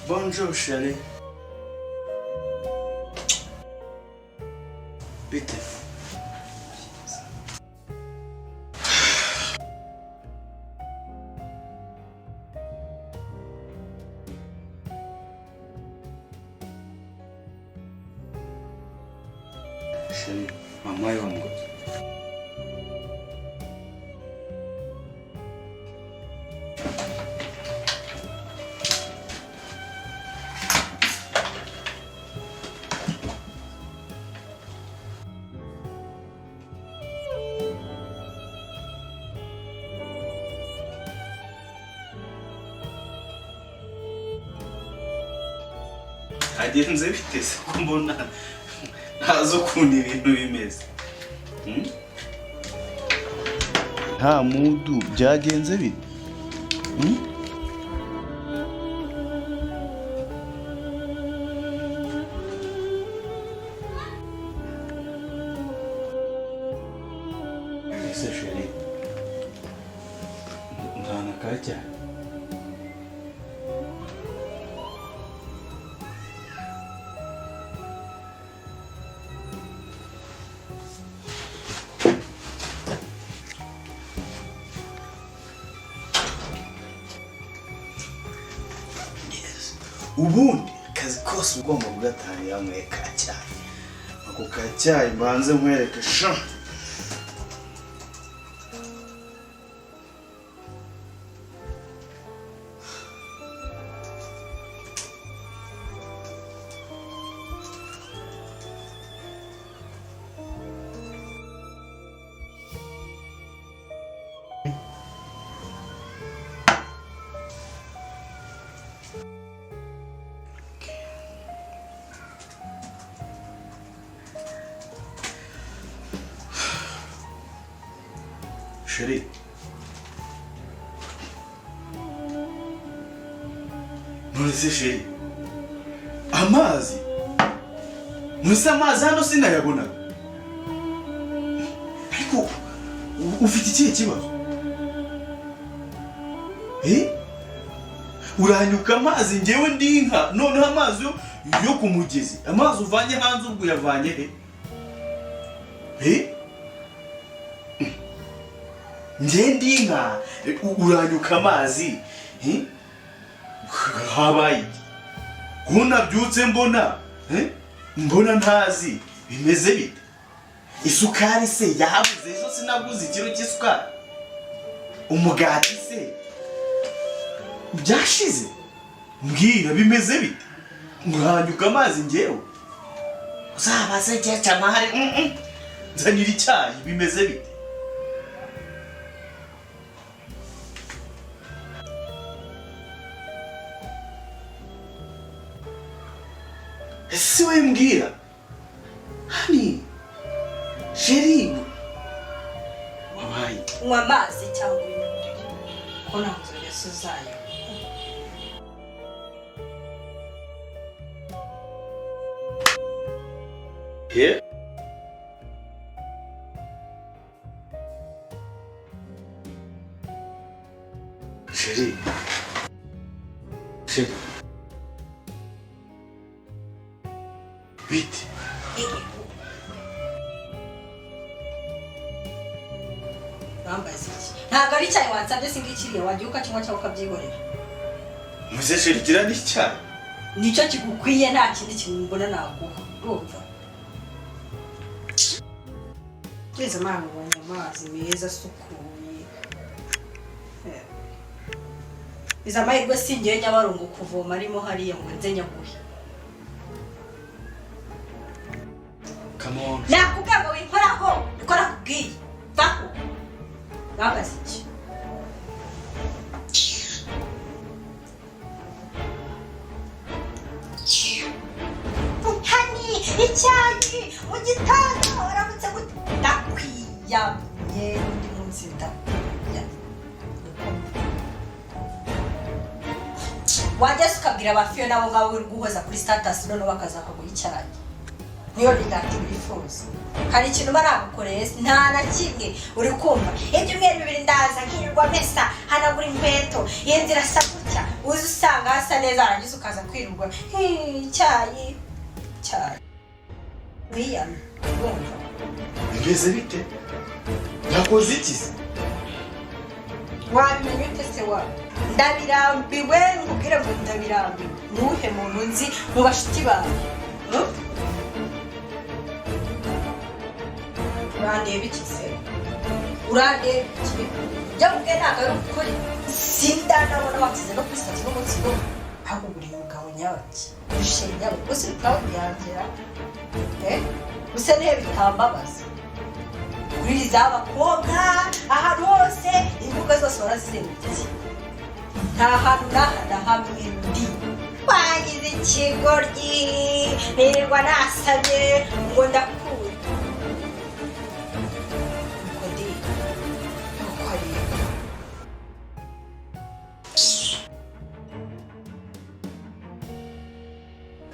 Bonjour chérie. Bitte. Chérie, mama yangu. Agenze bitese ko mbona ntazo kundi ibintu bimeze. Nta mudu byagenze bite? Ese chérie. Ndana kacha. Ubundi kazi kose ugomba kugatangira mu kacyayi. Ako kacyayi banze nkwereke sha. Chérie. Nonese chérie. Amazi. Musa amazi hano sinayabona. Ariko ufite ikihe kibazo? Uranyuka amazi ngewe ndinka none amazi yo kumugezi. Amazi uvanye hanze ubwo yavanye he? Ngendi inka uranyuka amazi habaye unabyutse mbona ntazi bimeze bite isukari se yabuze ejo sinaguze ikiro cy'isukari umugati se byashize mbwira bimeze bite uranyuka amazi ngewe uzabaze cyaca mahari nzanira icyayi bimeze bite siwe mbwira hani chérie wabaye unywa amazi cyangwa ibinure ko ntabwo yasuzayo chérie Vite. Rambazi. Ntabwo ari cyayi wansabye singikiriye wagiuka kimwe cyawe ukabyihorera. Muze shirikira ni cyayi. Nicyo kigukwiye nta kindi kimbona naguha. Urumva? Twese mwana ubonye amazi meza asukuye. Iza amahirwe singiye Nyabarongo kuvoma arimo hariya ngo nze nyaguhe. Come on. Nakubwira wikoraho, ukora kubwiye. Bako. Rambazi iki? Icyayi mu gitondo uramutse ndakwiyamye ndi munsi ndakwiya wajya ukabwira abafiyo nabo ngabo uri guhoza kuri status none bakazakaguha icyayi niyo rigati bifuza hari ikintu baragukoreye nta na kimwe uri kumva ibyumweru 2 ndaza nkirirwa mesa hanagura imbeto yendira sa gutya uzi usanga hasa neza arangiza ukaza kwirugwa icyayi wiyana wumva bigeze bite nakoze iki wabimenya ute se wa ndabirambiwe nkubwire ngo ndabirambiwe nuhe muntu nzi mu bashiki bawe urandeba iki se urandeba iki jya mubwiye ntabwo ari ukuri sindanabona wakize no kuri sitasiyo n'umunsi wo ahubwo buri mugabo nyabaki urushenye nyabaki gusa uri proud yanjera gusa nihe bitambabaza uririza abakobwa ahantu hose imbuga zose barazizengukiye nta hantu n'ahantu hamwe ndi wagize ikigoryi nirirwa nasabye ngo ndakuye uko ndi uko ari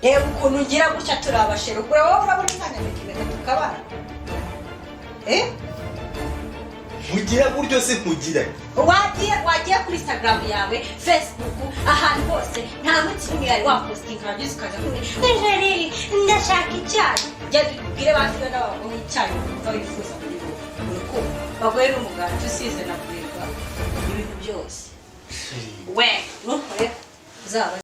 reba ukuntu ngira gutya turabashera ukura wowe urabona inkanyamikimeka tukabana mugira buryo se mugira wagiye kuri Instagram yawe Facebook ahantu hose nta mutima yari wapostinga wagize ukaza kuri ndashaka icyayi jya tubwire basibe n'abagabo icyayi umva wifuza muri bo uko bagoye n'umugati usize na kureka ibintu byose we nukore zaba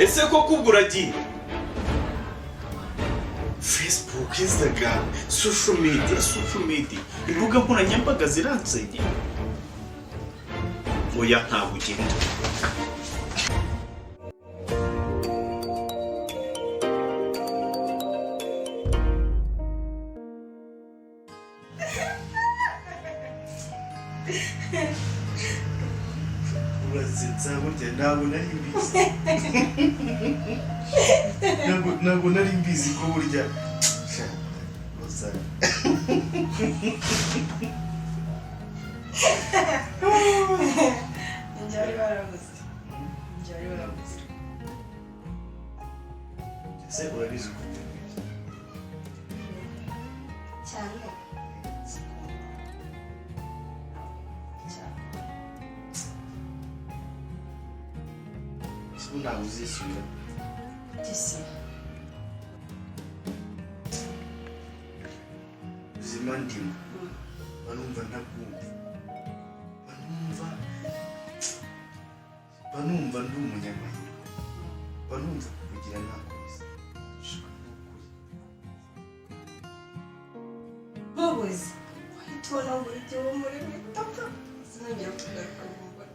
ese ko kuburagiye Facebook, Instagram, social media imbuga nkoranyambaga ziransenye oya ntabwo ugenda sinza burya ntabwo nari mbizi ntabwo nari mbizi ko burya gusa njyari barabuze se urabizi ko cyane so ntabwo uzishyura disi ubuzima ndimo banumva ntabwumva banumva ndi umunyamahirwe banumva kugira ntakoze ntubuze wahita ubona buri gihe uwo muri bitapfa sinongera kugaruka mu mbona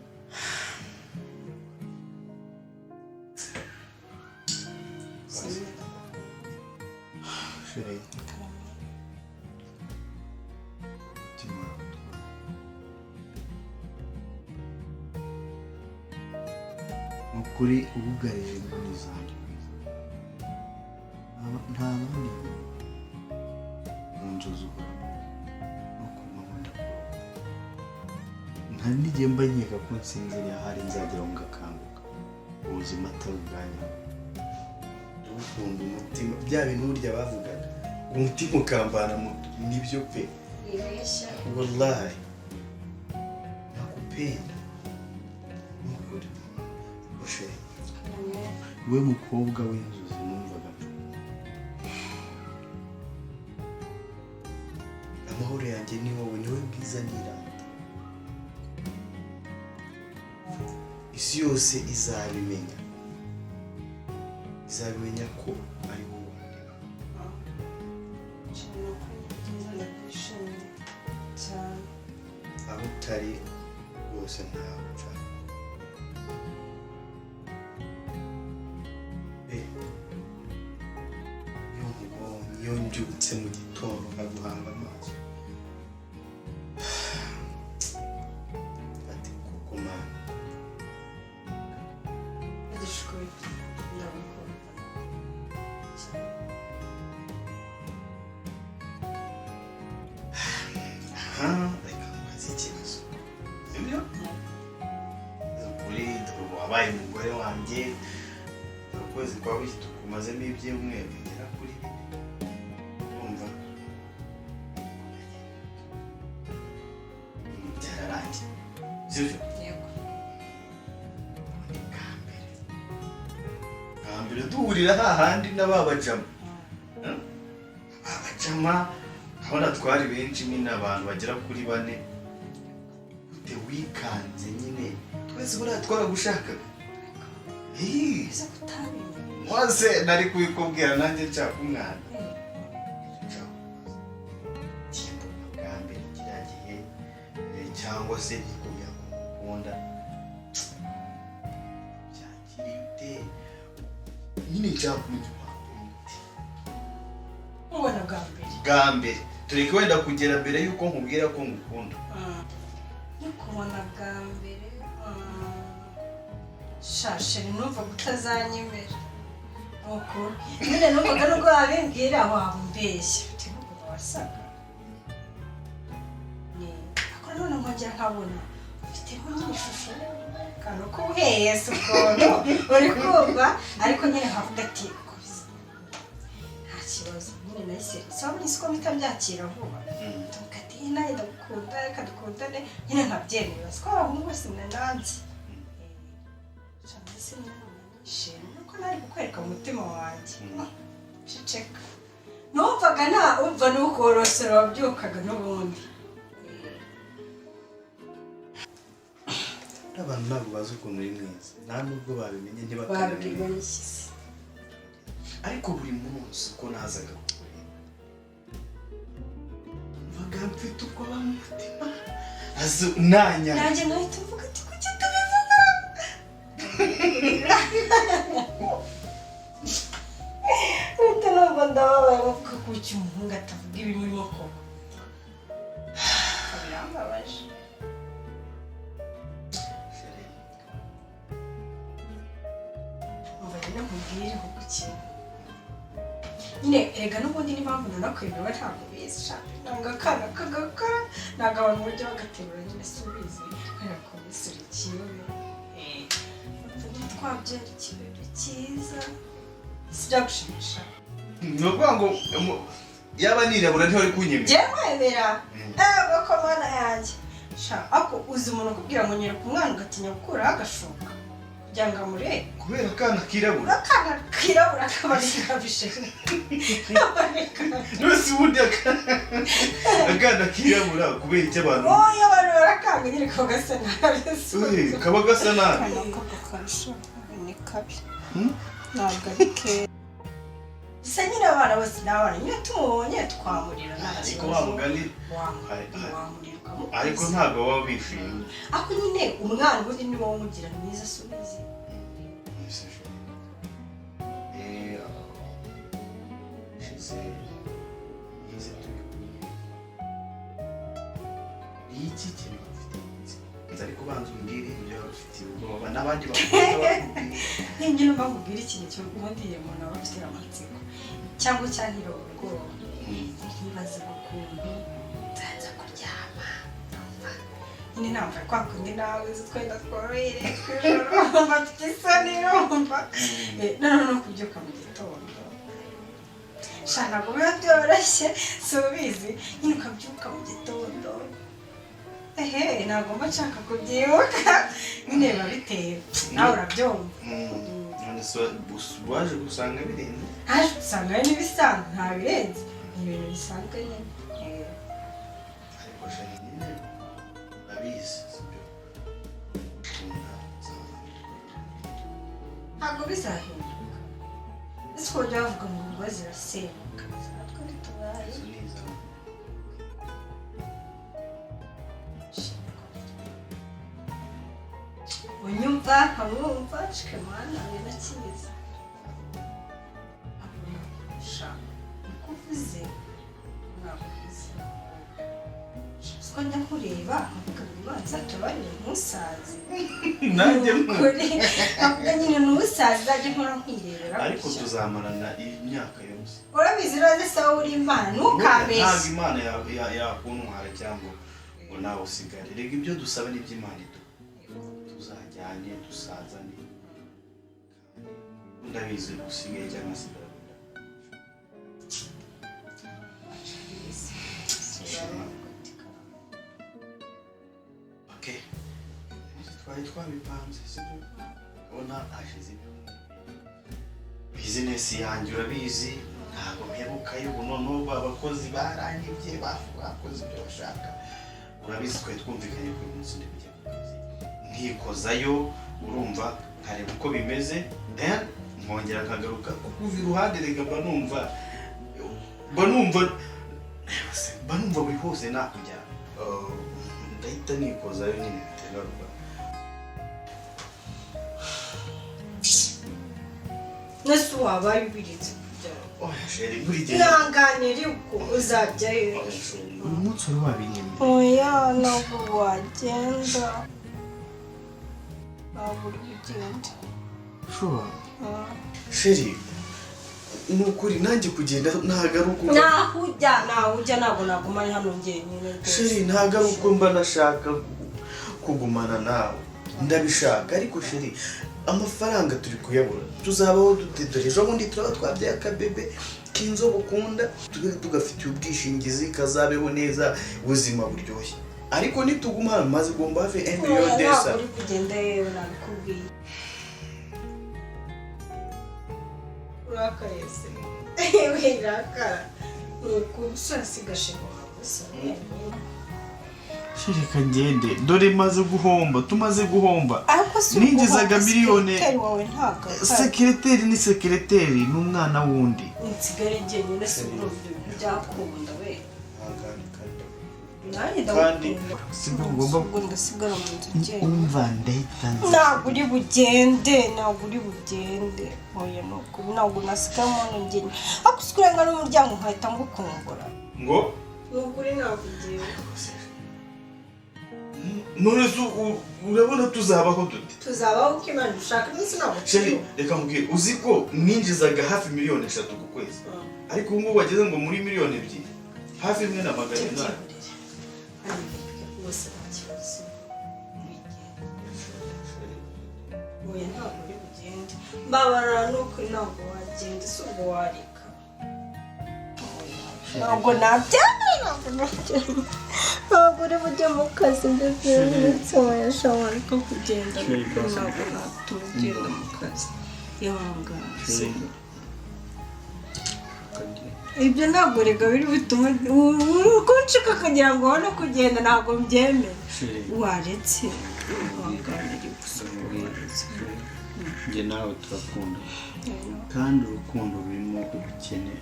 Chérie. Nukuri ubugarije imboni zanjye nta bandi mu nzozi uhoramo no kumanywa ndakuroga nta n'igihe mba nkeka ko nsinziriye ahari nzageraho ngakanguka ubuzima atari ubwanyu ndagukunda umutima bya bintu burya bavugaga umutima ukambana nibyo pe wallahi nakupenda nukuri Chérie. We mukobwa w'inzozi numvaga amahoro yanjye ni wowe niwe bwiza nirata isi yose izabimenya ko ari wowe aho utari rwose ntawe nshaka iyo mbyutse mu gitondo nkaguhanga amaso ati koko mana reka mbaze ikibazo sibyo kuri wabaye umugore wanjye ukwezi kwa wiki tukumazemo ibyumweru bigera kuri urumva byararangiye sibyo bwa mbere duhurira hahandi n'ababajama abona twari benshi nyine abantu bagera kuri 4 ute wikanze nyine twese buriya twaragushakaga wase nari kubikubwira nanjye nshaka umwana bwa mbere kiragiye cyangwa se kubya kumukunda byakiriye ute nyine nshaka kumenya ubona bwa mbere tureke wenda kugera mbere yuko nkubwira ko ngukunda kubona bwa mbere shashe numva utazanyemera nuko nyine numvaga nubwo wabimbwira waba umbeshya uteguka wasaga akora none nkongera nkabona ufiteho nyine ishusho kandi uko uhese ukuntu uri kumva ariko nyine nkavuga ati nta kibazo nyine nahise sabona isiko mpita byakira vuba tukati nawe ndagukunda reka dukundane nyine nkabyemera siko abahungu bose nananze cyane se nishimye nuko nari kukwereka umutima wanjye ceceka numvaga umva n'ukorosora wabyukaga n'ubundi abantu ntabwo bazi ukuntu uri mwiza nta nubwo babimenye ntibakabimenya ariko buri munsi uko nazaga kukureba mvaga mfite ubwoba mu mutima nanjye nkahita mvuga ati kuki tubivuga uhita numva ndababaye muvuga kuki umuhungu atavuga ibimurimo koko birambabaje kimwe nyine erega n'ubundi n'impamvu nanakwemewe ntabwo bizi sha nanga akana kagakora ntabwo abantu bajya bagaterura nyine si ubizi kubera ko misiri kiyobe twabyara ikibero cyiza sibyagushimishije ni ukuvuga ngo yaba nirabura ntihari kunyemera byemwemera ko mana yanjye sha ako uzi umuntu ukubwira ngo nyereka umwana ugatinya gukuraho agashoka kugira ngo amurebe kubera akana kirabura kaba ari kabishe n'usi ubundi akana kirabura kubera icyo abantu abantu barakanga nyine kaba gasa nabi kaba gasa nabi akarusho ni kabi ntabwo ari keza gusa nyine abana bose ni abana nyine tumubonye twamurira nta ariko wa mugani wamurira ukamukuriza ariko ntabwo baba bishimye ako nyine umwana ubundi ni wowe umugira mwiza asubize iki kintu bafite nzari kubanza umbwire ibyo bafite ubwoba n'abandi bakunda nyine numva nkubwira ikintu cyo ubundi umuntu aba afite amatsiko cyangwa cyahira ubwoba ntibaze ukuntu nzaza kuryama nyine namva kwa kundi nawe uzi twenda tworohere tw'ijoro mfite isoni numva noneho no kubyuka mu gitondo sha ntabwo biba byoroshye si ubizi nyine ukabyuka mu gitondo ntabwo mba nshaka kubyibuka nyine biba biteye nawe urabyumva none waje gusanga birenze haje gusanga ari n'ibisanzwe nta birenze ni ibintu bisanzwe nyine ariko shani nyine urabizi sibyo ntabwo bizahinduka ese ko bajya bavuga ngo ingo zirasenyuka natwe ntitubaye unyumva nkamwumva shikemana bina cyiza sha nikuvuze navuze ko njya kureba nkavuga ngo banza tubarire nk'umusazi nanjye kuri nkavuga nyine n'umusazi ajya nkora nkirerera ariko tuzamarana imyaka yose urabizi rero sawa uri imana ntukabeshye ntabwo imana yakuntwara cyangwa ngo nawe usigare rega ibyo dusaba n'iby'imana tuzajyanye dusazane ndabizi usigaye cyangwa sigara okay twari twabipanze sibyo ubona hashize bizinesi yanjye urabizi ntabwo mperukayo ubu noneho abakozi barangibye bakoze ibyo bashaka urabizi twari twumvikanye ko uyu munsi ndabijya ku kazi nkikozayo urumva nkareba uko bimeze then nkongera nkagaruka kuko uva iruhande rega mba numva buri hose nakujya ndahita nikozayo nyine bitegaruka nese wabaye ubirinze oya sheri buri gihe ntanganire uko uzajyayo uyu munsi wari wabinyemeye oya ntabwo wagenda ntabwo uri kugenda ushobora sheri ni ukuri nanjye kugenda ntagaruka naho ujya ntabwo nagumanye hano njyenyine sheri ntagaruka mba nashaka kugumana nawe ndabishaka ariko sheri amafaranga turi kuyabura tuzabaho dutedore ejo bundi turaba twabyaye akabebe k'inzobe ukunda tugafitiye ubwishingizi kazabeho neza ubuzima buryoshye ariko nituguma hano maze ugomba hafi miliyoni desa ntabwo uri kugenda yewe nabikubwiye urakaye se wirakara ni umusore asigaje ngo wamusore shirika ngende dore tumaze guhomba ninjizaga miliyoni sekereteri ni sekereteri n'umwana wundi nsigare njyenyine si urumva byakunda we kandi sibwo ngomba ndasigara mu nzu njyewe umva ndahita ntabwo uri bugende oya nukuri ntabwo nasigamo hano njyenyine ariko usikurenga n'umuryango nkahita ngukumbura ngo nukuri ntabwo ugiye none urabona tuzabaho dute tuzabaho uko Imana ushaka n'isi ntabwo sheri reka mubwire uzi ko mwinjizaga hafi 3,000,000 ku kwezi ariko ubu ngubu wageze ngo muri 2,000,000 hafi 1,800 bose bakibazo oya ntabwo uri bugende mbabara nuko ntabwo wagenda si ubwo wareka ntabwo nabyemera ntabwo uri bujye mu kazi ndetse n'insohoyesha wareka kugenda ntabwo natuma ugenda mu kazi ihangane ibyo ntabwo rega biri bituma kunshika akagira ngo ubone kugenda ntabwo mbyemera waretse ihangane gusa njye nawe turakunda kandi urukundo rurimo ubukene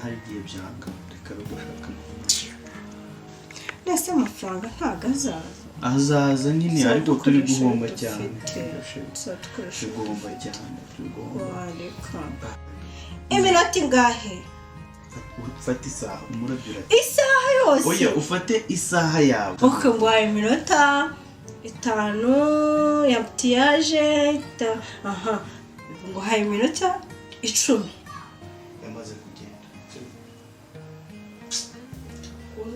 hari igihe byanga reka rudushakamo ndetse amafaranga ntabwo azaza nyine ariko turi guhomba cyane turi guhomba cyane wareka iminota ingahe ufate isaha umurabyo isaha yose oya ufate isaha yawe nguhaye iminota 5 ya butiyaje nguhaye iminota 10 yamaze kugenda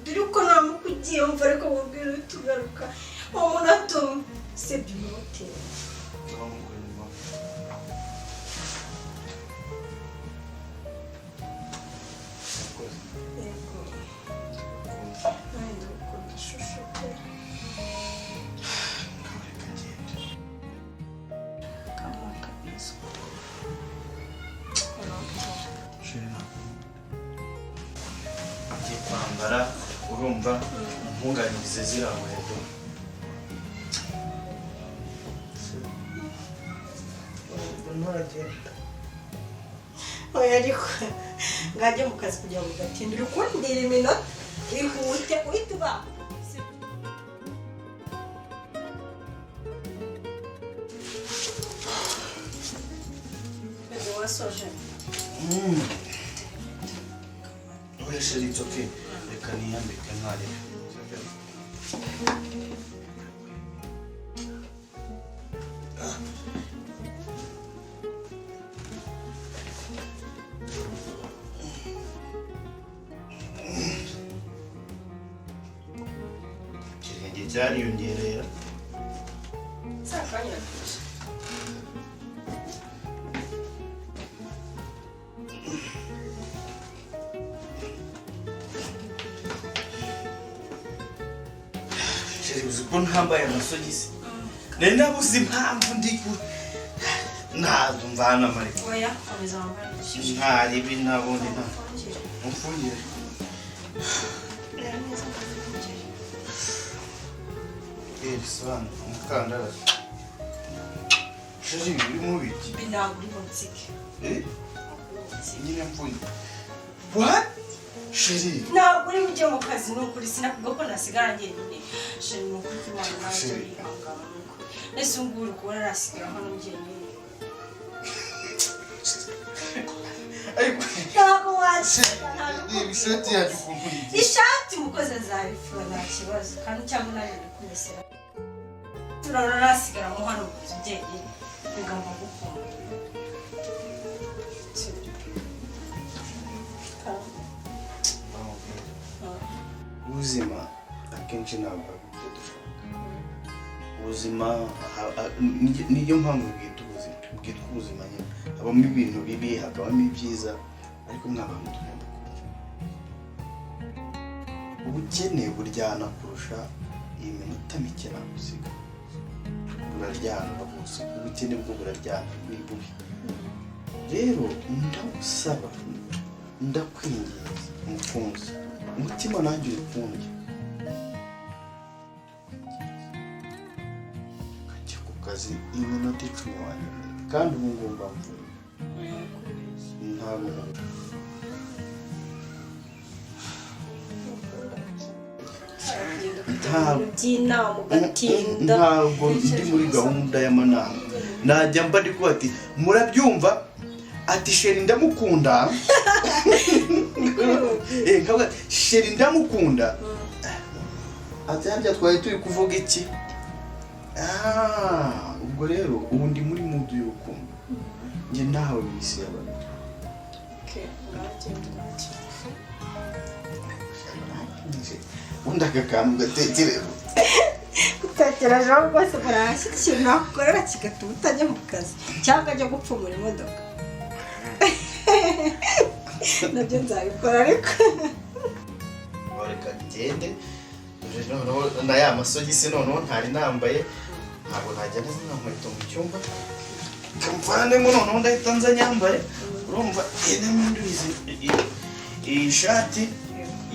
uri uko ntamuka ugiye wumva ariko mubwira tugaruka umunota usibye umuti agiye kwambara urumva ntunganyirize ziriya nkweto nturagenda oya ariko ngajya mu kazi kugira ngo ugatindire ukundira iminota ihute uhita uba wasoje oya sheri it's okay reka niyambike nkarebe ikirenge cyariyongerera sakanya uzi ko ntambaye amasogisi nari nabuze impamvu ndi ntabwo mvana amariko oya komeza wambara ibishishwa ntaribi nabundi mfungire bisobanura umukandara sheri uri mu biki ntabwo uri bunsike nyine mfungire what sheri ntabwo uri bujye mu kazi ni ukuri sinakuvuga ko nasigara njyenyine sheri ni ukuri kubana nawe bihangana nuko ese ubu ngubu uri kubona nasigara hano njyenyine ntabwo wasiga ishati yacu ukuntu igiye ishati umukozi azabifura nta kibazo kandi cyangwa nawe uri kumesera turabona nasigaramo hano mu nzu njyenyine bigomba gukunda ubuzima akenshi ntabwo ari ibyo dushaka ubuzima niyo mpamvu bwitwa ubuzima nyine habamo ibintu bibi hakabamo ibyiza ariko mw'abantu tugomba kumva ubukene buryana kurusha iyi minota mike nagusiga buraryana rwose ubukene bwo buraryana ni bubi rero ndagusaba ndakwinginze umukunzi umutima nanjye urikunde ukajya ku kazi iminota 10 wanyuma kandi ubu ngomba mvuye ntabwo ntabwo ndi muri gahunda y'amanama najya mba ndi kuba ati murabyumva ati sheri ndamukunda sheri ndamukunda abyambya twari turi kuvuga iki? Ubwo rero ubu ndi muri mood y'urukundo njye nawe wisi y'abantu. Undi akakantu gatekereza gutekerejeho rwose barahashyira ikintu nakorera kigatuma utajya mu kazi cyangwa ajya gupfumura imodoka nabyo nzabikora ariko reka ngende na ya masogisi noneho ntari nambaye ntabwo najya neza nta nkweto mu cyumba mvanemo noneho ndahita nza nyambaye urumva mpindurize iyi shati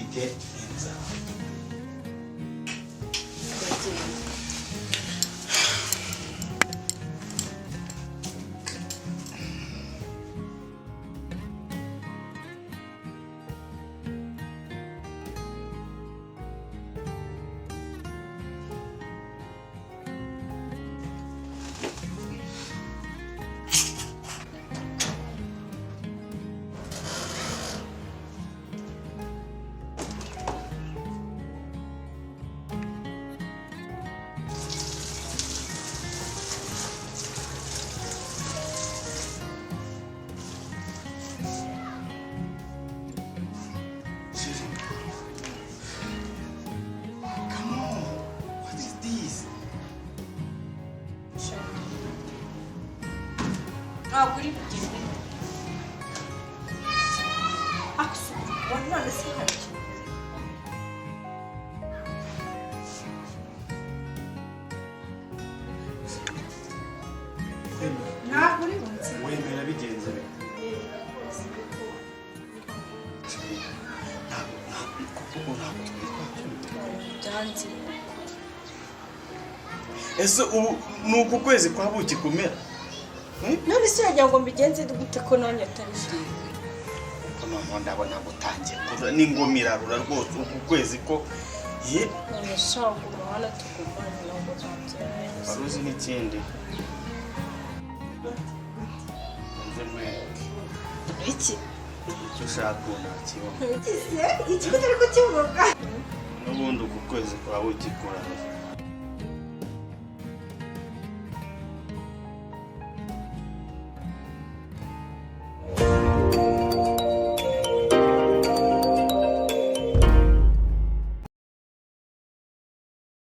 ite inza. ntabwo uri bugende akisuku none se hari ntabwo uri bunsi wemera bigenze byanze. ese ubu ni uku kwezi kwa buki kumera none se yagira ngo mbigenze gute ko nanjye atari byiwe noneho ndabona gutangiye kura n'ingoma irarura rwose uku kwezi ko ye none shaka umuhanda tugumane ntabwo nzabyemera wari uzi n'ikindi iki icyo ushaka ntakibona iki utari kukivuga n'ubundi uku kwezi kwa buki kurara